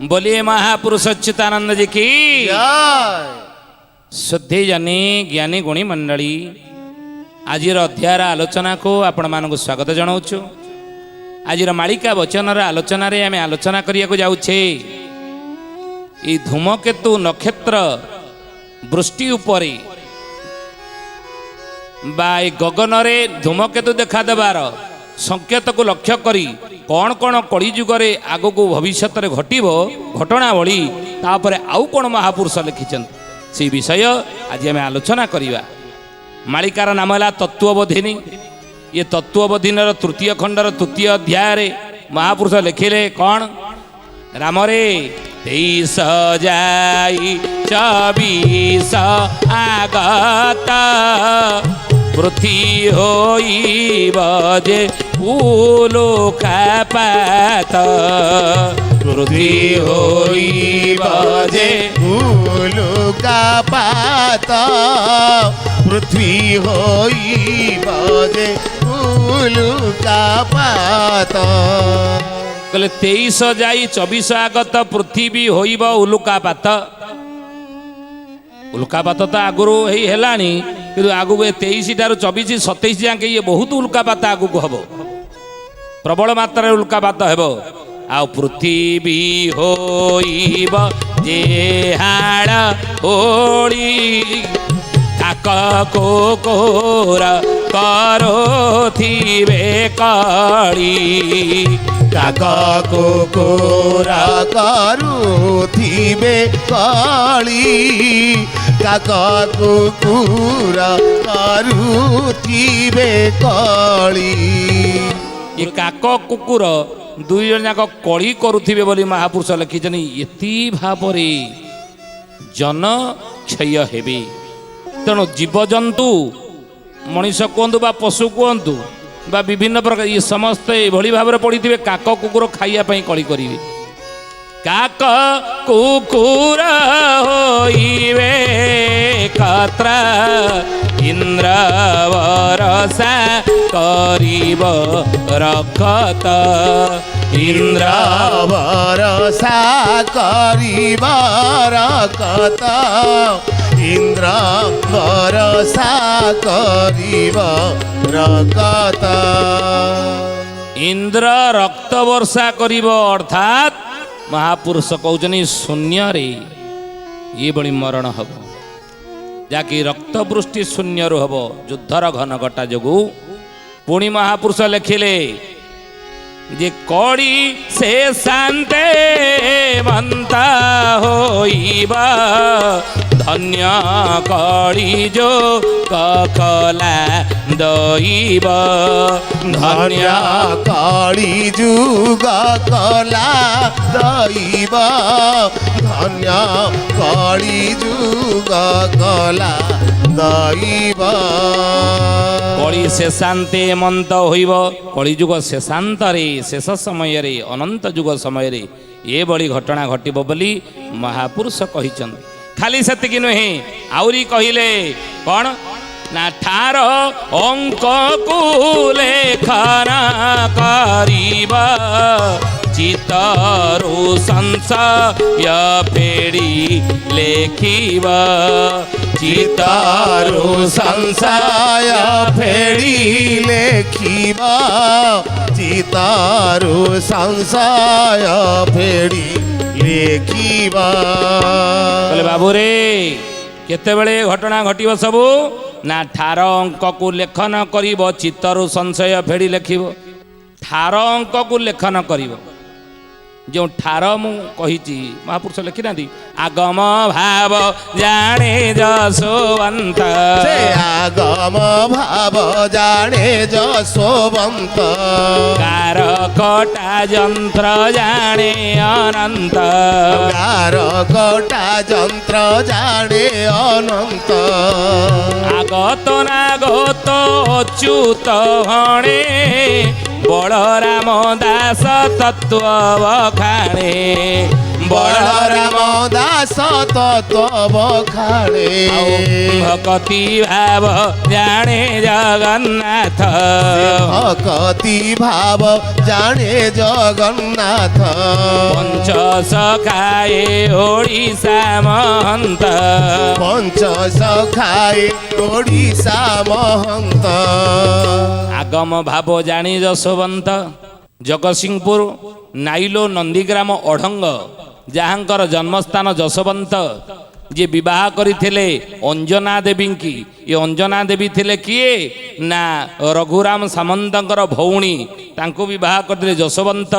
बोलिए महापुरुष अच्युतानंद जी की शुद्धि जनी ज्ञानी गुणी मंडली आज अध्यायर आलोचना को आपण मानक स्वागत जनाऊँ। आज मालिका वचन आलोचन आम आलोचना करने जाऊे धूमकेतु नक्षत्र वृष्टि उपरे बा गगन में धूमकेतु देखा देवार संकेत को लक्ष्य करी कौन कौन कली जुगरे आग को भविष्य में घटव घटनावली तापर आउ कौन महापुरुष लिखिं से विषय आज आम आलोचना करवा। मालिकार नाम है तत्वबोधिनी। ये तत्वबोधिनी तृतीय खंडर तृतीय अध्याय महापुरुष लिखिले कौन राम रे 23 जाई 24 आगत पृथ्वी होई बजे उलुकापात पृथ्वी होई बजे उलुकापात पृथ्वी होई बजे उलुकापात कहले 23 जाई 24 आगत पृथ्वी होइब उलुकापात। उल्कापात तो आगु है कि आगु 23 ठार 24 27 जाके ये बहुत उल्कापात आगु हम प्रबल मात्रा उल्कापात हेब आ पृथ्वी होइब जेहाड़ होली काक कोकोर करो थिबे कली काक कोकोर करो थिबे कली काक कुकुर करू थिबे कली। ये काक कुकुर दुई जन जाक कली करुथिबे बोली महापुरुष लिखिछन। एति भाबरे जन क्षय हेबे तेणु जीवजंतु मनीष कहतु बा पशु कहतु बा विभिन्न प्रकार ये समस्ते भली भाव में पड़ी थे काक कुकुर खाइबा कली करेंगे। काक कुकुर होइबे कत्र इंद्र वरसा करिब रखत इंद्र वरसा करिब रखत इंद्र वरसा करिब रखत। इंद्र रक्त वर्षा करिब अर्थात महापुरुष कहते शून्य रे ये बड़ी मरण हम जाकि रक्त वृष्टि शून्य रू हम युद्धर घन घटा जोगु पुणी महापुरुष लिखिले जे कड़ी से शांते मंता होइबा धन्य कड़ी जो ककला दईब धन्य कड़ी जुग कला दईब धन्य कड़ी जुग कला दईब। कली शेषांते मंत होइब कली जुग शेषांत शेष समय रे अनंत जुग समय रे ये बड़ी घटना घटिब बोली महापुरुष कहिछन। खाली सेतिकी नुहे आउरी कहिले कौन ना ठार अंक को लेखन करिब चितरु संशय फेड़ी लेखिब चितरु संशय फेड़ी लेखिब चितरु संशय फेड़ी लेखिबा। बोले बाबू रे केते बेले घटना घटिब सबू ना ठार अंक को लेखन करिब चित्तरु संशय फेड़ी लेखिब। ठार अंक को लेखन करिब जो ठार मु कही महापुरुष लिखि ना आगम भाव जाने जसोवंत आगम भाव जाने जसोवंत कार कटा यंत्र जाने अनंत कार कटा यंत्र जाने अनंत आगत नागत अच्युत हणे बलराम दास तत्व बखाणे ବଳରାମ ଦାସ ତତ୍ଵ ବଖାଣେ ଭକତି ଭାବ ଜାଣେ ଜଗନ୍ନାଥ ଭକତି ଭାବ ଜାଣେ ଜଗନ୍ନାଥ ପଞ୍ଚ ସଖାଏ ଓଡ଼ିଶା ମହନ୍ତ ପଞ୍ଚ ସଖାଏ ଓଡ଼ିଶା ମହନ୍ତ ଆଗମ ଭାବ ଜାଣି ଯଶୋବନ୍ତ ଜଗତସିଂହପୁର ନାଇଲୋ ନନ୍ଦୀଗ୍ରାମ ଅଢ଼ଙ୍ଗ ଯାହାଙ୍କର ଜନ୍ମସ୍ଥାନ ଯଶୋବନ୍ତ ଯିଏ ବିବାହ କରିଥିଲେ ଅଞ୍ଜନା ଦେବୀଙ୍କି ଏ ଅଞ୍ଜନା ଦେବୀ ଥିଲେ କିଏ ନା ରଘୁରାମ ସାମନ୍ତଙ୍କର ଭଉଣୀ ତାଙ୍କୁ ବିବାହ କରିଥିଲେ ଯଶୋବନ୍ତ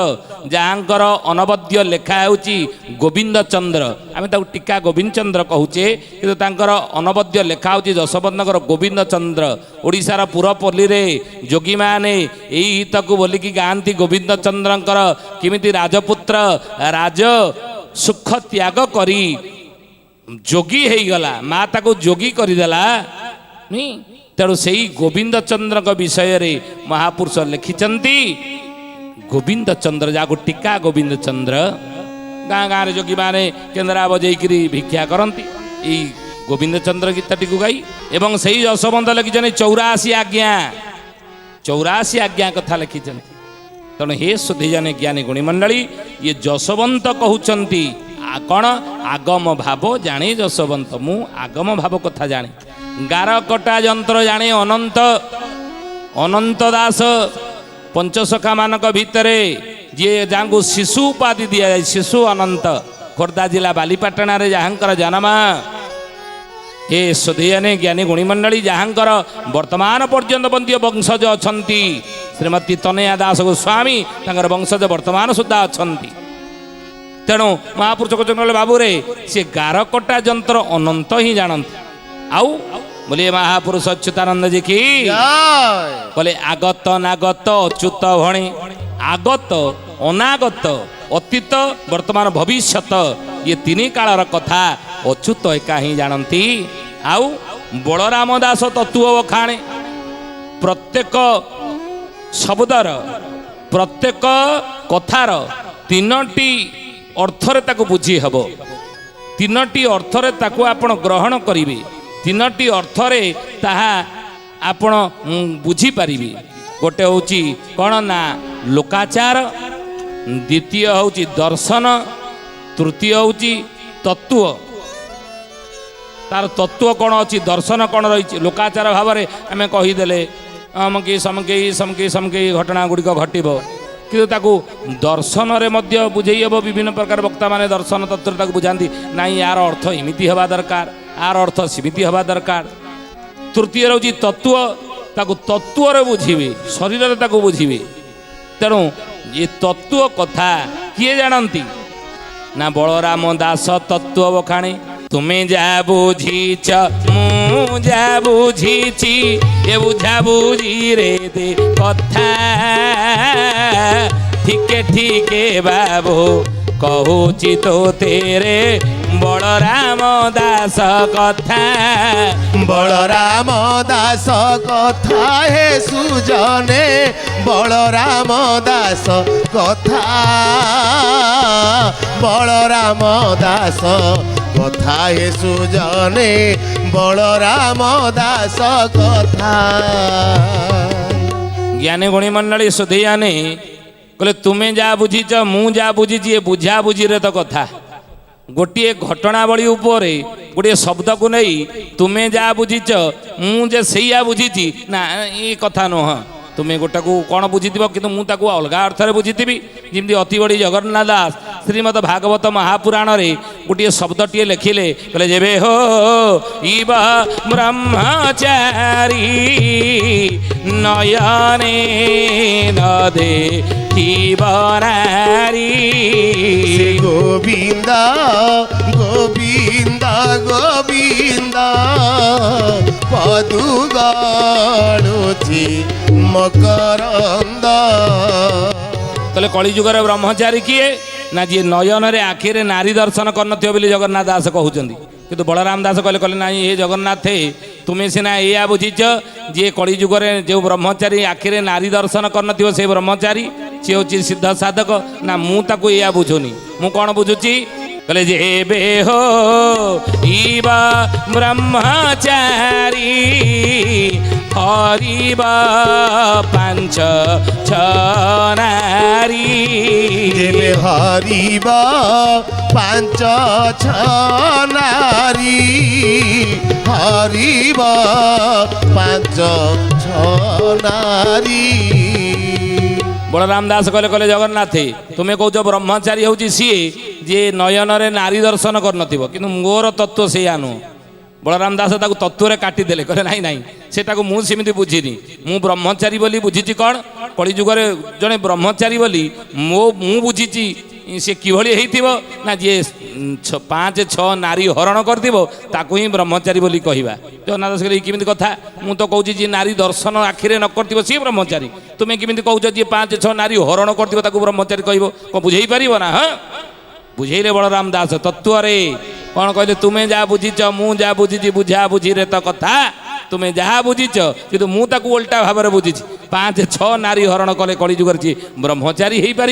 ଯାହାଙ୍କର ଅନବଦ୍ୟ ଲେଖା ହେଉଛି ଗୋବିନ୍ଦ ଚନ୍ଦ୍ର ଆମେ ତାକୁ ଟୀକା ଗୋବିନ୍ଦ ଚନ୍ଦ୍ର କହୁଛେ କିନ୍ତୁ ତାଙ୍କର ଅନବଦ୍ୟ ଲେଖା ହେଉଛି ଯଶୋବନ୍ତଙ୍କର ଗୋବିନ୍ଦ ଚନ୍ଦ୍ର ଓଡ଼ିଶାର ପୁରପଲ୍ଲୀରେ ଯୋଗୀମାନେ ଏଇ ହିତକୁ ବୋଲିକି ଗାଆନ୍ତି ଗୋବିନ୍ଦ ଚନ୍ଦ୍ରଙ୍କର କେମିତି ରାଜପୁତ୍ର ରାଜ ସୁଖ ତ୍ୟାଗ କରି ଯୋଗୀ ହେଇଗଲା ମା ତାକୁ ଯୋଗୀ କରିଦେଲା ତେଣୁ ସେଇ ଗୋବିନ୍ଦ ଚନ୍ଦ୍ରଙ୍କ ବିଷୟରେ ମହାପୁରୁଷ ଲେଖିଛନ୍ତି ଗୋବିନ୍ଦ ଚନ୍ଦ୍ର ଯାହାକୁ ଟୀକା ଗୋବିନ୍ଦ ଚନ୍ଦ୍ର ଗାଁ ଗାଁରେ ଯୋଗୀମାନେ କେନ୍ଦ୍ରା ବଜେଇକିରି ଭିକ୍ଷା କରନ୍ତି ଏଇ ଗୋବିନ୍ଦ ଚନ୍ଦ୍ର ଗୀତଟିକୁ ଗାଇ ଏବଂ ସେଇ ଯଶୋବନ୍ତ ଲେଖିଛନ୍ତି 84 ଆଜ୍ଞା କଥା ଲେଖିଛନ୍ତି ତେଣୁ ହେ ସୁଧୀଜନେ ଜ୍ଞାନୀ ଗୁଣିମଣ୍ଡଳୀ ଇଏ ଯଶୋବନ୍ତ କହୁଛନ୍ତି କ'ଣ ଆଗମ ଭାବ ଜାଣେ ଯଶୋବନ୍ତ ମୁଁ ଆଗମ ଭାବ କଥା ଜାଣେ ଗାର କଟା ଯନ୍ତ୍ର ଜାଣେ ଅନନ୍ତ ଅନନ୍ତ ଦାସ ପଞ୍ଚସଖା ମାନଙ୍କ ଭିତରେ ଯିଏ ଯାହାଙ୍କୁ ଶିଶୁ ଉପାଧି ଦିଆଯାଏ ଶିଶୁ ଅନନ୍ତ ଖୋର୍ଦ୍ଧା ଜିଲ୍ଲା ବାଲିପାଟଣାରେ ଯାହାଙ୍କର ଜନ୍ମ ଏ ସୁଧୀଜନେ ଜ୍ଞାନୀ ଗୁଣିମଣ୍ଡଳୀ ଯାହାଙ୍କର ବର୍ତ୍ତମାନ ପର୍ଯ୍ୟନ୍ତ ବନ୍ଦୀୟ ବଂଶଜ ଅଛନ୍ତି ଶ୍ରୀମତୀ ତନୟା ଦାସ ଗୋସ୍ୱାମୀ ତାଙ୍କର ବଂଶଜ ବର୍ତ୍ତମାନ ସୁଦ୍ଧା ଅଛନ୍ତି ତେଣୁ ମହାପୁରୁଷ କହୁଛନ୍ତି ବାବୁରେ ସେ ଗାର କଟା ଯନ୍ତ୍ର ଅନନ୍ତ ହିଁ ଜାଣନ୍ତି ଆଉ ବୋଲେ ମହାପୁରୁଷ ଅଚ୍ୟୁତାନନ୍ଦ ଜି କି ବୋଲେ ଆଗତ ନାଗତ ଅଚ୍ୟୁତ ଭଣେ ଆଗତ ଅନାଗତ ଅତୀତ ବର୍ତ୍ତମାନ ଭବିଷ୍ୟତ ଇଏ ତିନି କାଳର କଥା ଅଚ୍ୟୁତ ଏକା ହିଁ ଜାଣନ୍ତି ଆଉ ବଳରାମ ଦାସ ତତ୍ତ୍ୱ ବଖାଣେ ପ୍ରତ୍ୟେକ ଶବ୍ଦର ପ୍ରତ୍ୟେକ କଥାର ତିନୋଟି ଅର୍ଥରେ ତାକୁ ବୁଝି ହେବ ତିନୋଟି ଅର୍ଥରେ ତାକୁ ଆପଣ ଗ୍ରହଣ କରିବେ ତିନୋଟି ଅର୍ଥରେ ତାହା ଆପଣ ବୁଝିପାରିବେ ଗୋଟେ ହେଉଛି କ'ଣ ନା ଲୋକାଚାର ଦ୍ୱିତୀୟ ହେଉଛି ଦର୍ଶନ ତୃତୀୟ ହେଉଛି ତତ୍ତ୍ୱ ତାର ତତ୍ତ୍ୱ କ'ଣ ଅଛି ଦର୍ଶନ କ'ଣ ରହିଛି ଲୋକାଚାର ଭାବରେ ଆମେ କହିଦେଲେ ଅମକି ସମକେଇ ସମକେଇ ସମକେଇ ଘଟଣା ଗୁଡ଼ିକ ଘଟିବ କିନ୍ତୁ ତାକୁ ଦର୍ଶନରେ ମଧ୍ୟ ବୁଝେଇ ହେବ ବିଭିନ୍ନ ପ୍ରକାର ବକ୍ତାମାନେ ଦର୍ଶନ ତତ୍ତ୍ୱରେ ତାକୁ ବୁଝାନ୍ତି ନାଇଁ ୟାର ଅର୍ଥ ଏମିତି ହେବା ଦରକାର ଆର ଅର୍ଥ ସେମିତି ହେବା ଦରକାର ତୃତୀୟ ହେଉଛି ତତ୍ତ୍ୱ ତାକୁ ତତ୍ତ୍ୱରେ ବୁଝିବେ ଶରୀରରେ ତାକୁ ବୁଝିବେ ତେଣୁ ଏ ତତ୍ତ୍ୱ କଥା କିଏ ଜାଣନ୍ତି ନା ବଳରାମ ଦାସ ତତ୍ତ୍ୱ ବଖାଣେ ତୁମେ ଯାହା ବୁଝିଛ ମୁଁ ଯାହା ବୁଝିଛି ଏ ବୁଝା ବୁଝିରେ ଦେ କଥା ଠିକେ ଠିକେ ବାବୁ କହୁଛି ତ ତେରେ ବଳରାମ ଦାସ କଥା ବଳରାମ ଦାସ କଥା ହେ ସୁଜନେ ବଳରାମ ଦାସ କଥା ବଳରାମ ଦାସ କଥା ହେ ସୁଜନେ ବଳରାମ ଦାସ କଥା ଜ୍ଞାନୀ ଗୁଣୀ ମଣ୍ଡଳୀ ସୁଧୀୟାନେ କହିଲେ ତୁମେ ଯାହା ବୁଝିଛ ମୁଁ ଯାହା ବୁଝିଛି ଏ ବୁଝା ବୁଝିରେ ତ କଥା ଗୋଟିଏ ଘଟଣାବଳୀ ଉପରେ ଗୋଟିଏ ଶବ୍ଦକୁ ନେଇ ତୁମେ ଯାହା ବୁଝିଛ ମୁଁ ଯେ ସେଇଆ ବୁଝିଛି ନା ଏ କଥା ନୁହଁ ତୁମେ ଗୋଟାକୁ କ'ଣ ବୁଝିଥିବ କିନ୍ତୁ ମୁଁ ତାକୁ ଅଲଗା ଅର୍ଥରେ ବୁଝିଥିବି ଯେମିତି ଅତିବଡ଼ି ଜଗନ୍ନାଥ ଦାସ ଶ୍ରୀମଦ ଭାଗବତ ମହାପୁରାଣରେ ଗୋଟିଏ ଶବ୍ଦଟିଏ ଲେଖିଲେ କହିଲେ ଯେବେ ହୋ ଇବ ବ୍ରହ୍ମଚାରୀ ନୟନେ ନଦେ ବରାରୀ ଗୋବିନ୍ଦ ଗୋବିନ୍ଦ ଗୋବିନ୍ଦ ପଦୁ ଗଣୁଛି ମକରନ୍ଦ ତାହେଲେ କଳିଯୁଗରେ ବ୍ରହ୍ମଚାରୀ କିଏ ନା ଯିଏ ନୟନରେ ଆଖିରେ ନାରୀ ଦର୍ଶନ କରିନଥିବ ବୋଲି ଜଗନ୍ନାଥ ଦାସ କହୁଛନ୍ତି କିନ୍ତୁ ବଳରାମ ଦାସ କହିଲେ ନାଇଁ ହେ ଜଗନ୍ନାଥ ତୁମେ ସିନା ଏଇଆ ବୁଝିଛ ଯିଏ କଳିଯୁଗରେ ଯେଉଁ ବ୍ରହ୍ମଚାରୀ ଆଖିରେ ନାରୀ ଦର୍ଶନ କରିନଥିବ ସେ ବ୍ରହ୍ମଚାରୀ सी हूँ सिद्ध साधक ना मुझे या बुझुनी मु कौन बुझुची कहले जेबे हो इबा ब्रह्मचारी हरिब पांच छनारी जेबे हरिब पांच छनारी हरिब पांच छनारी बलराम दास कहले कहले जगन्नाथ तुम्हें कौच ब्रह्मचारी हूँ सी जे नयन नारी दर्शन कर मोर तत्व से आनु बलराम दास ताको तत्व काटिदेले कहले नाई नाई सेटा मुझे बुझीनी मु ब्रह्मचारी बोली बुझीची कौन कलिजुग जड़े ब्रह्मचारी बोली मु बुझीची सी किभली होइथिबो ना जे 5-6 नारी हरण करथिबो ताकू ही ब्रह्मचारी बोली कहवा जगन्नाथ दास कहले किमिति कथा मु तो कहूची जे नारी दर्शन आखिरे न करथिबो सी ब्रह्मचारी तुमे किमिति कहूच जे 5-6 नारी हरण करथिबो ताकू ब्रह्मचारी कहबो को बुझेई परिबो ना हाँ बुझेले बलराम दास तत्व रे कौन कहले तुम्हें जहाँ बुझीच मु जहाँ बुझी बुझा बुझी रे तो कथा तुम्हें जहाँ बुझीच कि मुझे उल्टा भाव में बुझी 5-6 नारी हरण कले कलिजुगर जी ब्रह्मचारी हो पार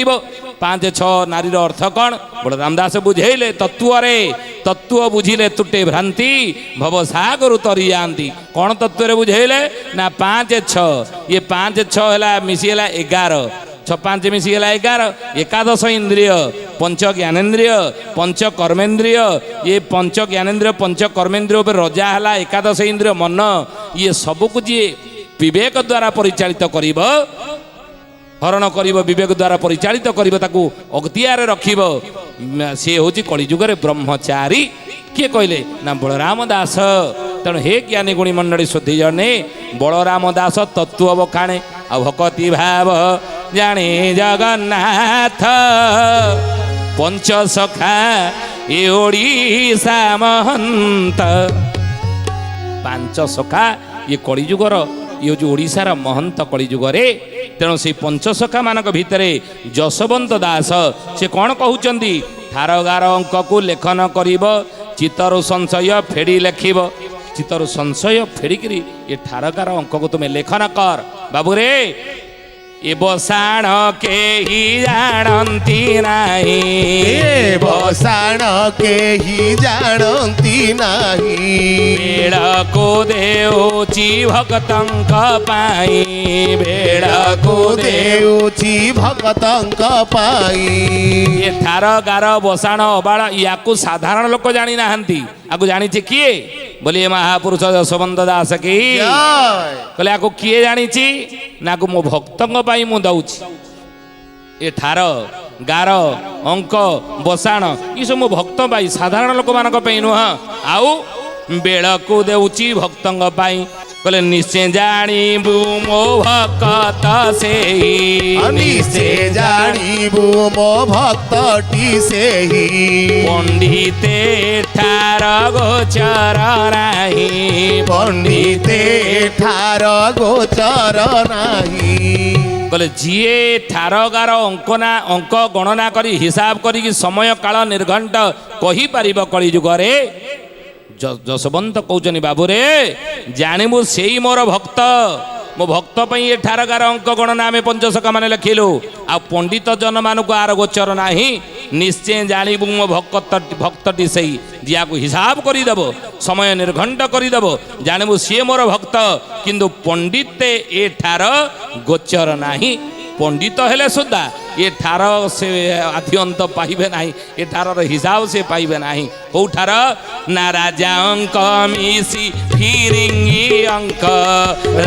5-6 नारी अर्थ कौन बलराम दास बुझेले तत्व रे तत्व बुझिले तुटे भ्रांति भव सागर तरी जाती कौन तत्व बुझेले ना 5-6 ये 5-6 है मिशीगला 11 6-5 मिशीगला 11 एकादश इंद्रिय पंच ज्ञानेन्द्रिय पंच कर्मेन्द्रिय ये पंच ज्ञानेन्द्रिय पंच कर्मेन्द्रिय पर रजा है एकादश इंद्रिय मन ये सबको जी विवेक द्वारा परिचालित करिब हरण करिब विवेक द्वारा परिचालित करिब ताकू अगतियार रखिब से होची कलिजुगर ब्रह्मचारी किए कहले ना बलराम दास तेणु हे ज्ञानी गुणी मंडली शुद्धि जने बलराम दास तत्व बखाणे आ भक्ति भाव जाने जगन्नाथ पंच सखा ए ओडिशा महंत 5 सखा ये कलिजुगर ये जो ओडिशार महंत कलिजुगरे तेणु से पंचसखा मान भितर जशवंत दास से कौन कहते ठारगार अंक को लेखन कर चितरु संशय फेड़ी लेखिब चितरु संशय फेड़िकी ये ठारगार अंक को तुम्हें लेखन कर बाबूरे ए बसाण के ही जानती नहीं ए बसाण के ही जानती नहीं बेड़ को देउची भक्तंक पाई बेड़ को देउची भक्तंक पाई ये थार गार बसाण अबाड़ या साधारण लोक जानी नाहंती आकु जानी किए बोलिए महापुरुष जशवंत दास की कहले आकु किए जानी ना को मो भक्तों मु दौची ए ठार गार अंक बसाण ये सब मो भक्त पाई साधारण लोक मान नुह आउ बेड़ को देउची भक्तों कहले निश्चय जाणीबू मो भक्त से निश्चय जाणीबू मो भक्तटी से पंडिते ठार गोचर नाही पंडिते ठार गोचर नाही कहले जीए ठारगार अंकना अंक गणना करी हिसाब करी समय काल निर्घंट कही पारिब कलिजुगरे जशवंत कहते बाबूरे जानबू से मोर भक्त मो भक्त ये ठारगार अंक गणना आम पंचसखा मान लिखिलु आ पंडित जन मानक आर गोचर ना निश्चय जानबू मो भक्तटी से जिया हिसाब करदेव समय निर्घंट करदेव जानबू सी मोर भक्त किंतु पंडिते ए ठार गोचर ना पंडित हेले सुधा ये ठार से आद्यंत पाइबे ना ये ठार हिसाब से पाइबे ना कौ ठार ना राजा अंक मिसी फिरिंगी अंक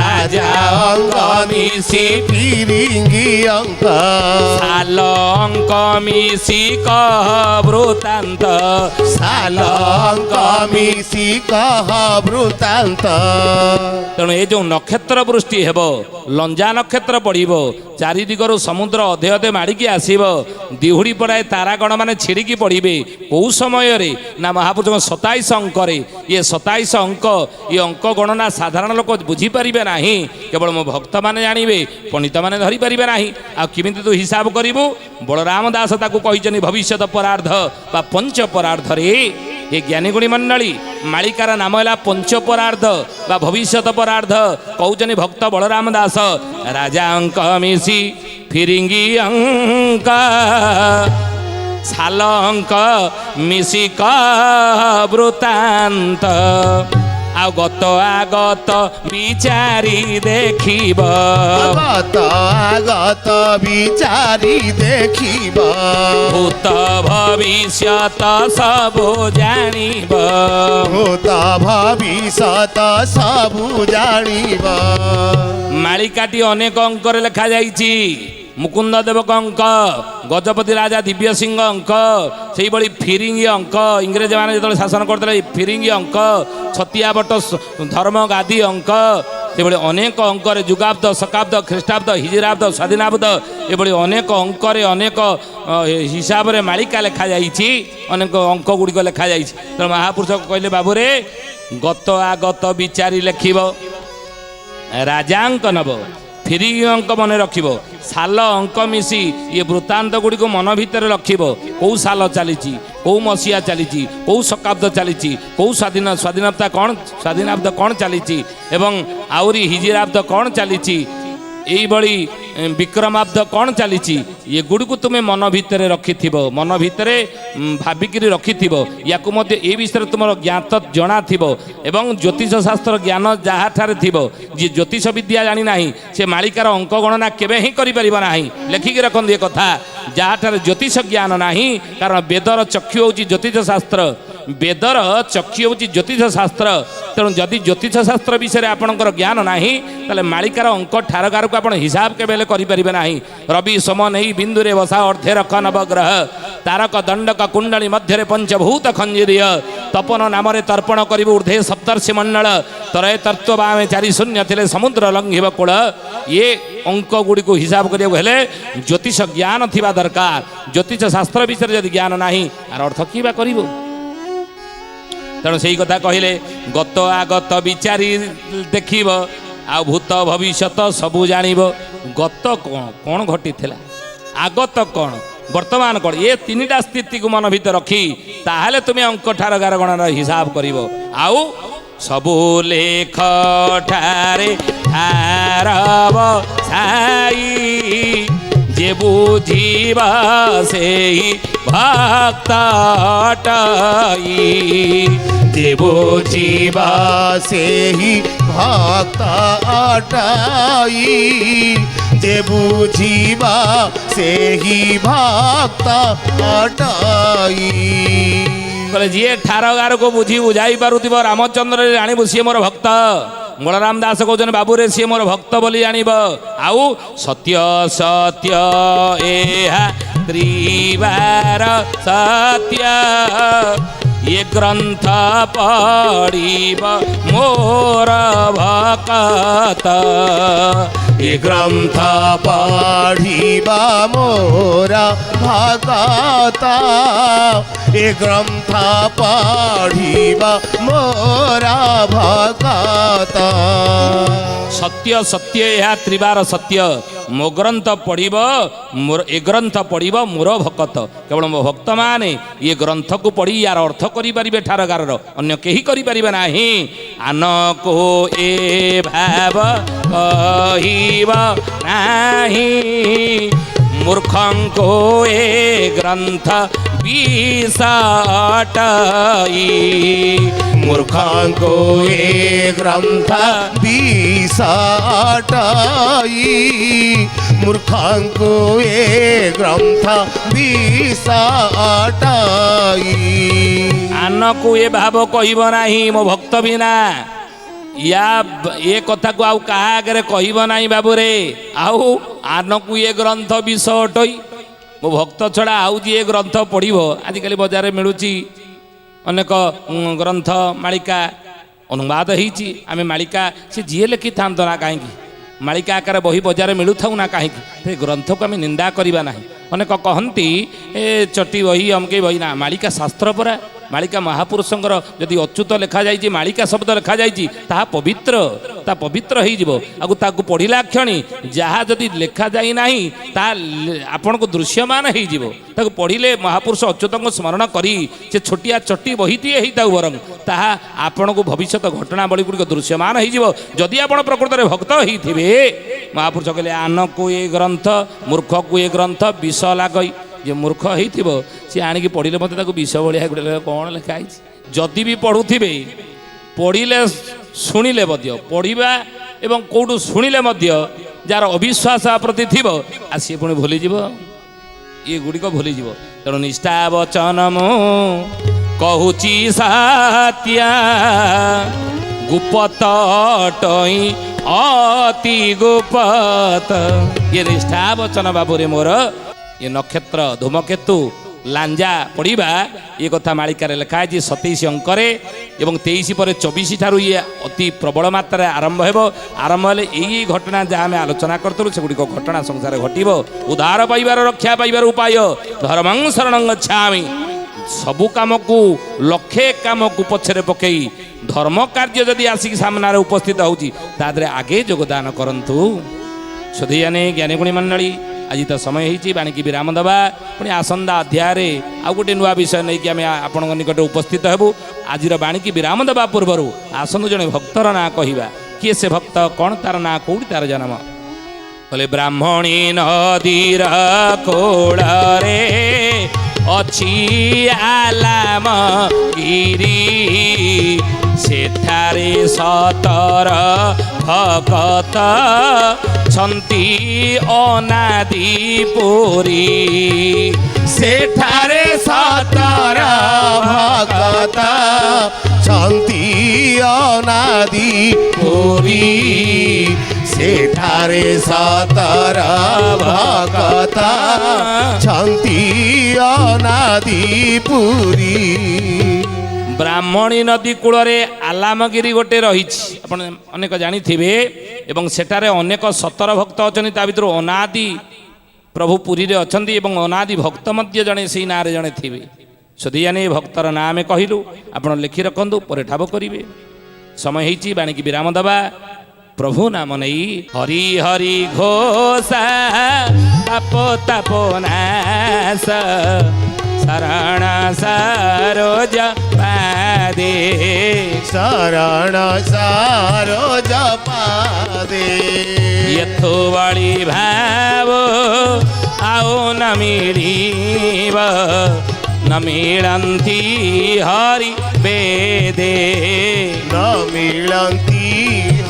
राजा अंक मिसी फिरिंगी अंक साल अंक मिसी कह वृतांत साल अंक मिसी कह वृतांत तेणु ये जो नक्षत्र वृष्टि हेब लंजा नक्षत्र पड़ब चारिदिगर समुद्र अधे अधे माड़िकी आसब दिहुड़ी पड़ाए तारागण मैंने छिड़िकी पड़े कौ समय ना महापुरुष 27 अंक ये 27 अंक ये अंक गणना साधारण लोक बुझीपारे ना केवल मो भक्त मैंने जानवे पंडित मैंने धरीपारे ना आमि तू हिसाब करूँ बलराम दास कहते भविष्य परार्ध बा पंच परार्ध रे ये ज्ञानीगुणी मंडली मालिकार नाम है पंच परार्ध बा भविष्य परार्ध कहते भक्त बलराम दास राजा अंक मिसी ଫିରିଙ୍ଗି ଅଙ୍କ ସାଲ ଅଙ୍କ ମିଶିକ ବୃତ୍ତାନ୍ତ ଆଉ ଗତ ଆଗତ ବିଚାରି ଦେଖିବ ଗତ ଆଗତ ବିଚାରି ଦେଖିବ ଭୂତ ଭବିଷ୍ୟତ ସବୁ ଜାଣିବ ଭୂତ ଭବିଷ୍ୟତ ସବୁ ଜାଣିବ। ମାଳିକାଟି ଅନେକ ଅଙ୍କରେ ଲେଖାଯାଇଛି। ମୁକୁନ୍ଦ ଦେବକ ଅଙ୍କ, ଗଜପତି ରାଜା ଦିବ୍ୟ ସିଂହ ଅଙ୍କ, ସେଇଭଳି ଫିରିଙ୍ଗି ଅଙ୍କ, ଇଂରେଜମାନେ ଯେତେବେଳେ ଶାସନ କରୁଥିଲେ ଫିରିଙ୍ଗି ଅଙ୍କ, ଛତିଆ ବଟ ଧର୍ମ ଗାଦି ଅଙ୍କ, ସେଭଳି ଅନେକ ଅଙ୍କରେ ଯୁଗାବ୍ଦ, ଶକାବ୍ଦ, ଖ୍ରୀଷ୍ଟାବ୍ଦ, ହିଜିରାବ୍ଦ, ସ୍ୱାଧୀନାବ୍ଦ ଏଭଳି ଅନେକ ଅଙ୍କରେ ଅନେକ ହିସାବରେ ମାଳିକା ଲେଖାଯାଇଛି, ଅନେକ ଅଙ୍କ ଗୁଡ଼ିକ ଲେଖାଯାଇଛି। ତେଣୁ ମହାପୁରୁଷ କହିଲେ ବାବୁରେ ଗତ ଆଗତ ବିଚାରି ଲେଖିବ, ରାଜାଙ୍କ ନବ, ଫିରିଙ୍ଗି ଅଙ୍କ ମନେ ରଖିବ, ସାଲ ଅଙ୍କ ମିଶି ଇଏ ବୃତ୍ତାନ୍ତ ଗୁଡ଼ିକୁ ମନ ଭିତରେ ରଖିବ। କେଉଁ ସାଲ ଚାଲିଛି, କେଉଁ ମସିହା ଚାଲିଛି, କେଉଁ ଶକାବ୍ଦ ଚାଲିଛି, କେଉଁ ସ୍ୱାଧୀନତା କ'ଣ, ସ୍ୱାଧୀନାବ୍ଦ କ'ଣ ଚାଲିଛି ଏବଂ ଆହୁରି ହିଜିରାବ୍ଦ କ'ଣ ଚାଲିଛି, ଏଇଭଳି ବିକ୍ରମାବ୍ଦ କ'ଣ ଚାଲିଛି, ଏଗୁଡ଼ିକୁ ତୁମେ ମନ ଭିତରେ ରଖିଥିବ, ମନ ଭିତରେ ଭାବିକିରି ରଖିଥିବ। ୟାକୁ ମଧ୍ୟ ଏ ବିଷୟରେ ତୁମର ଜ୍ଞାତ ଜଣାଥିବ ଏବଂ ଜ୍ୟୋତିଷ ଶାସ୍ତ୍ର ଜ୍ଞାନ ଯାହାଠାରେ ଥିବ, ଯିଏ ଜ୍ୟୋତିଷ ବିଦ୍ୟା ଜାଣିନାହିଁ ସେ ମାଳିକାର ଅଙ୍କ ଗଣନା କେବେ ହିଁ କରିପାରିବ ନାହିଁ। ଲେଖିକି ରଖନ୍ତୁ ଏ କଥା, ଯାହାଠାରେ ଜ୍ୟୋତିଷ ଜ୍ଞାନ ନାହିଁ, କାରଣ ବେଦର ଚକ୍ଷୁ ହେଉଛି ଜ୍ୟୋତିଷ ଶାସ୍ତ୍ର, ବେଦର ଚକ୍ଷୁ ହେଉଛି ଜ୍ୟୋତିଷ ଶାସ୍ତ୍ର। ତେଣୁ ଯଦି ଜ୍ୟୋତିଷ ଶାସ୍ତ୍ର ବିଷୟରେ ଆପଣଙ୍କର ଜ୍ଞାନ ନାହିଁ ତାହେଲେ ମାଳିକାର ଅଙ୍କ ଠାରଗାରକୁ ଆପଣ ହିସାବ କେବେ ହେଲେ କରିପାରିବେ ନାହିଁ। ରବି ସୋମ ନେଇ ବିନ୍ଦୁରେ ବସା ଅର୍ଥେ ରଖ ନବଗ୍ରହ, ତାରକ ଦଣ୍ଡକ କୁଣ୍ଡଳୀ ମଧ୍ୟରେ ପଞ୍ଚଭୂତ ଖଞ୍ଜିରିୟ, ତପନ ନାମରେ ତର୍ପଣ କରିବୁ ଊର୍ଦ୍ଧ୍ୱେ ସପ୍ତର୍ଷି ମଣ୍ଡଳ, ତ୍ରୟ ତତ୍ତ୍ୱ ବାମେ ଚାରି ଶୂନ୍ୟ ଥିଲେ ସମୁଦ୍ର ଲଙ୍ଘିବ କୂଳ। ଏ ଅଙ୍କ ଗୁଡ଼ିକୁ ହିସାବ କରିବାକୁ ହେଲେ ଜ୍ୟୋତିଷ ଜ୍ଞାନ ଥିବା ଦରକାର। ଜ୍ୟୋତିଷ ଶାସ୍ତ୍ର ବିଷୟରେ ଯଦି ଜ୍ଞାନ ନାହିଁ ଆର ଅର୍ଥ କି ବା କରିବ? ତେଣୁ ସେଇ କଥା କହିଲେ ଗତ ଆଗତ ବିଚାରି ଦେଖିବ ଆଉ ଭୂତ ଭବିଷ୍ୟତ ସବୁ ଜାଣିବ। ଗତ କ'ଣ, କ'ଣ ଘଟିଥିଲା, ଆଗତ କ'ଣ, ବର୍ତ୍ତମାନ କ'ଣ, ଏ ତିନିଟା ସ୍ଥିତିକୁ ମନ ଭିତରେ ରଖି ତାହେଲେ ତୁମେ ଅଙ୍କ ଠାରଗାର ଗଣନାର ହିସାବ କରିବ। ଆଉ ସବୁ ଲେଖ ଠାରେ ଠାରବ ସାଇ, ଯେ ବୁଝିବ ସେଇ ଭକ୍ତ ଅଟଇ, ଯେ ବୁଝିବ ସେହି ଭକ୍ତ ଅଟଇ, ଯେ ବୁଝିବ ସେହି ଭକ୍ତ ଅଟଇ। କହିଲେ ଯିଏ ଠାରଗାରକୁ ବୁଝିବୁ ଯାଇପାରୁଥିବ ରାମଚନ୍ଦ୍ରରେ ଜାଣିବୁ ସିଏ ମୋର ଭକ୍ତ। ବଳରାମ ଦାସ କହୁଛନ୍ତି ବାବୁରେ ସିଏ ମୋର ଭକ୍ତ ବୋଲି ଜାଣିବ। ଆଉ ସତ୍ୟ ସତ୍ୟ ଏହା ତ୍ରିବାର ସତ୍ୟ, ଏ ଗ୍ରନ୍ଥ ପଢ଼ିବ ମୋର ଭକ୍ତ, ଏ ଗ୍ରନ୍ଥ ପଢ଼ିବ ମୋର ଭକ୍ତ, ଏ ଗ୍ରନ୍ଥ ପଢ଼ିବ ମୋର ଭକ୍ତ। ସତ୍ୟ ସତ୍ୟ ଏହା ତ୍ରିବାର ସତ୍ୟ, ମୋ ଗ୍ରନ୍ଥ ପଢ଼ିବ ମୋର, ଏ ଗ୍ରନ୍ଥ ପଢ଼ିବ ମୋର ଭକ୍ତ। କେବଳ ମୋ ଭକ୍ତମାନେ ଏ ଗ୍ରନ୍ଥକୁ ପଢ଼ି ୟାର ଅର୍ଥ କରିପାରିବେ ଠାରଗାରର, ଅନ୍ୟ କେହି କରିପାରିବେ ନାହିଁ। ଆନକୁ ଏ ଭାବ କହିବ ନାହିଁ, ମୂର୍ଖଙ୍କୁ ଏ ଗ୍ରନ୍ଥ ବିଷ ଅଟଇ, ମୂର୍ଖଙ୍କୁ ଏ ଗ୍ରନ୍ଥ ବିଷ ଅଟଇ, ମୂର୍ଖଙ୍କୁ ଏ ଗ୍ରନ୍ଥ ବିଷ ଅଟଇ। ଆନକୁ ଏ ଭାବ କହିବ ନାହିଁ ମୋ ଭକ୍ତ ବିନା, ଏ କଥାକୁ ଆଉ କାହା ଆଗରେ କହିବ ନାହିଁ ବାବୁରେ। ଆଉ ଆନକୁ ଏ ଗ୍ରନ୍ଥ ବିଷ ଅଟଇ, ମୋ ଭକ୍ତ ଛଡ଼ା ଆଉ ଯିଏ ଗ୍ରନ୍ଥ ପଢ଼ିବ, ଆଜିକାଲି ବଜାରରେ ମିଳୁଛି ଅନେକ ଗ୍ରନ୍ଥ ମାଳିକା ଅନୁବାଦ ହେଇଛି। ଆମେ ମାଳିକା ସେ ଯିଏ ଲେଖିଥାନ୍ତୁ ନା କାହିଁକି, ମାଳିକା ଆକାରରେ ବହି ବଜାରରେ ମିଳୁଥାଉ ନା କାହିଁକି, ସେ ଗ୍ରନ୍ଥକୁ ଆମେ ନିନ୍ଦା କରିବା ନାହିଁ। ଅନେକ କହନ୍ତି ଏ ଚଟି ବହି ଅମକେଇ ବହି, ନା ମାଳିକା ଶାସ୍ତ୍ର ପରା, ମାଳିକା ମହାପୁରୁଷଙ୍କର ଯଦି ଅଚ୍ୟୁତ ଲେଖାଯାଇଛି ମାଳିକା ଶବ୍ଦ ଲେଖାଯାଇଛି ତାହା ପବିତ୍ର ହେଇଯିବ। ଆଉ ତାକୁ ପଢ଼ିଲା କ୍ଷଣି ଯାହା ଯଦି ଲେଖାଯାଇ ନାହିଁ ତାହା ଆପଣଙ୍କୁ ଦୃଶ୍ୟମାନ ହେଇଯିବ। ତାକୁ ପଢ଼ିଲେ ମହାପୁରୁଷ ଅଚ୍ୟୁତଙ୍କ ସ୍ମରଣ କରି ସେ ଛୋଟିଆ ଚଟି ବହିଟିଏ ହେଇଥାଉ ବରଂ ତାହା ଆପଣଙ୍କୁ ଭବିଷ୍ୟତ ଘଟଣାବଳୀ ଗୁଡ଼ିକ ଦୃଶ୍ୟମାନ ହେଇଯିବ। ଯଦି ଆପଣ ପ୍ରକୃତରେ ଭକ୍ତ ହେଇଥିବେ ମହାପୁରୁଷ କହିଲେ ଆନକୁ ଏ ଗ୍ରନ୍ଥ ମୂର୍ଖକୁ ଏ ଗ୍ରନ୍ଥ ବିଷ ଲାଗଇ। ଯେ ମୂର୍ଖ ହେଇଥିବ ସିଏ ଆଣିକି ପଢ଼ିଲେ ମୋତେ ତାକୁ ବିଷ ଭଳିଆ ଗୋଟେ କ'ଣ ଲେଖା ହେଇଛି। ଯଦି ବି ପଢ଼ୁଥିବେ ପଢ଼ିଲେ ଶୁଣିଲେ ମଧ୍ୟ ପଢ଼ିବା ଏବଂ କେଉଁଠୁ ଶୁଣିଲେ ମଧ୍ୟ ଯାହାର ଅବିଶ୍ୱାସ ପ୍ରତି ଥିବ ଆଉ ସିଏ ପୁଣି ଭୁଲିଯିବ, ଇଏ ଗୁଡ଼ିକ ଭୁଲିଯିବ। ତେଣୁ ନିଷ୍ଠା ବଚନ ମୁଁ କହୁଛି ସାତ୍ୟା ଗୁପତ ଟଇ ଅତି ଗୁପତ। ଇଏ ନିଷ୍ଠା ବଚନ ବାବୁରେ ମୋର ଏ ନକ୍ଷତ୍ର ଧୂମକେତୁ ଲାଞ୍ଜା ପଡ଼ିବା ଏ କଥା ମାଳିକାରେ ଲେଖା ହେଇଛି 27 ଅଙ୍କରେ ଏବଂ 23 ପରେ 24 ଠାରୁ ଇଏ ଅତି ପ୍ରବଳ ମାତ୍ରାରେ ଆରମ୍ଭ ହେବ। ଆରମ୍ଭ ହେଲେ ଏଇ ଘଟଣା ଯାହା ଆମେ ଆଲୋଚନା କରିଥିଲୁ ସେଗୁଡ଼ିକ ଘଟଣା ସଂସାରରେ ଘଟିବ। ଉଦ୍ଧାର ପାଇବାର ରକ୍ଷା ପାଇବାର ଉପାୟ ଧର୍ମଂ ଶରଣଂ ଗଚ୍ଛାମି। ସବୁ କାମକୁ ଲକ୍ଷେ କାମକୁ ପଛରେ ପକେଇ ଧର୍ମ କାର୍ଯ୍ୟ ଯଦି ଆସିକି ସାମ୍ନାରେ ଉପସ୍ଥିତ ହେଉଛି ତା ଦେହରେ ଆଗେ ଯୋଗଦାନ କରନ୍ତୁ। ସୁଧୀୟାନେ ଜ୍ଞାନୀଗୁଣୀ ମଣ୍ଡଳୀ ଆଜି ତ ସମୟ ହେଇଛି ବାଣିକି ବିରାମ ଦେବା। ପୁଣି ଆସନ୍ତା ଅଧ୍ୟାୟରେ ଆଉ ଗୋଟେ ନୂଆ ବିଷୟ ନେଇକି ଆମେ ଆପଣଙ୍କ ନିକଟରେ ଉପସ୍ଥିତ ହେବୁ। ଆଜିର ବାଣିକି ବିରାମ ଦେବା ପୂର୍ବରୁ ଆସନ୍ତୁ ଜଣେ ଭକ୍ତର ନାଁ କହିବା। କିଏ ସେ ଭକ୍ତ, କ'ଣ ତାର ନାଁ, କୋଉଠି ତାର ଜନ୍ମ? କହିଲେ ବ୍ରାହ୍ମଣୀ ନଦୀର କୋଳରେ ଅଛି ଆଲାମ ଗିରି ସେଠାରେ 17 ଭଗତ ଛନ୍ତି ଅନାଦି ପୁରୀ। ସେଠାରେ 17 ଭଗତ ଛନ୍ତି ଅନାଦି ପୁରୀ। ସେଠାରେ 17 ଭଗତ ଛନ୍ତି ଅନାଦି ପୁରୀ। ବ୍ରାହ୍ମଣୀ ନଦୀ କୂଳରେ ଆଲାମଗିରି ଗୋଟେ ରହିଛି ଆପଣ ଅନେକ ଜାଣିଥିବେ ଏବଂ ସେଠାରେ ଅନେକ 17 ଭକ୍ତ ଅଛନ୍ତି। ତା ଭିତରୁ ଅନାଦି ପ୍ରଭୁ ପୁରୀରେ ଅଛନ୍ତି ଏବଂ ଅନାଦି ଭକ୍ତ ମଧ୍ୟ ଜଣେ ସେଇ ନାଁରେ ଜଣେ ଥିବେ। ସୁଧିୟାନେ ଭକ୍ତର ନାଁ ଆମେ କହିଲୁ, ଆପଣ ଲେଖି ରଖନ୍ତୁ ପରେ ଠାବ କରିବେ। ସମୟ ହେଇଛି ବାଣିକି ବିରାମ ଦେବା। ପ୍ରଭୁ ନାମ ନେଇ ହରି ହରି ଘୋଷା ତାପ ତାପ ନାଶ ଶରଣ ସରୋଜ ପାଦେ ଶରଣ ସରୋଜ ପାଦେ। यथो वाली भाव आओ न मिलिब न मिलंती हरि वेदे न मिलंती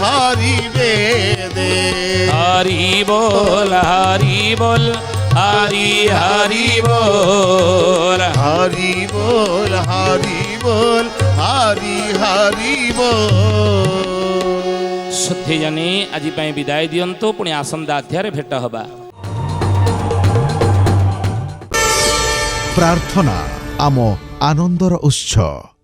हरि वेदे। हरि बोल हरि बोल हरि हरि बोल हरि बोल हरि बोल हरि हरि बोल। सुधीयाने आज विदाय दियंतु पुणी आसंता अध्याय भेट हबा। प्रार्थना आम आनंदर उत्सव।